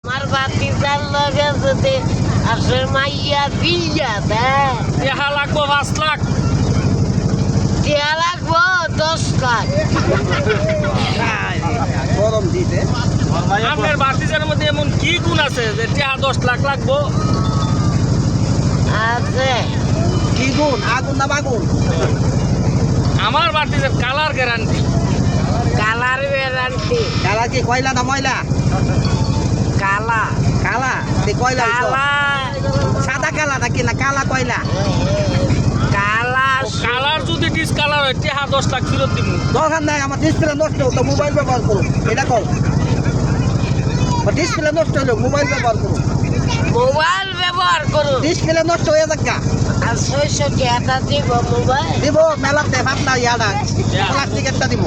আমার ভাতিজার লগে যদি আসে মাইয়া বিয়া দেয় টেহা লাগবো 5 লাখ। টিয়া লাগবো 10 লাখ। গরম দিতে আপনার ভাতিজার মধ্যে এমন কি গুণ আছে যে টেহা 10 লাখ লাগবো? আছে কি গুণ? আগুন না বাগুন? আমার ভাতিজার কালার গ্যারান্টি। Colour guarantee. কালা কি কয়লা না ময়লা? কালা কালা কয়লা কালা সাদা কালা নাকি না কালা কয়লা? কালা কালার যদি ডিসকালার হয় টেহা 10 লাখ ফেরত দিব। দরকার নাই, আমার ডিসপ্লে নষ্ট হতো মোবাইল ব্যবহার করুন, এটা কর। ডিসপ্লে নষ্ট হলো মোবাইল ব্যবহার করুন, মোবাইল ব্যবহার করুন। ডিসপ্লে নষ্ট হয়ে যাক আর 600 টাকা দিব মোবাইল। দিব মেলাতে ভাবনা ইয়াটা প্লাস্টিক একটা দিব।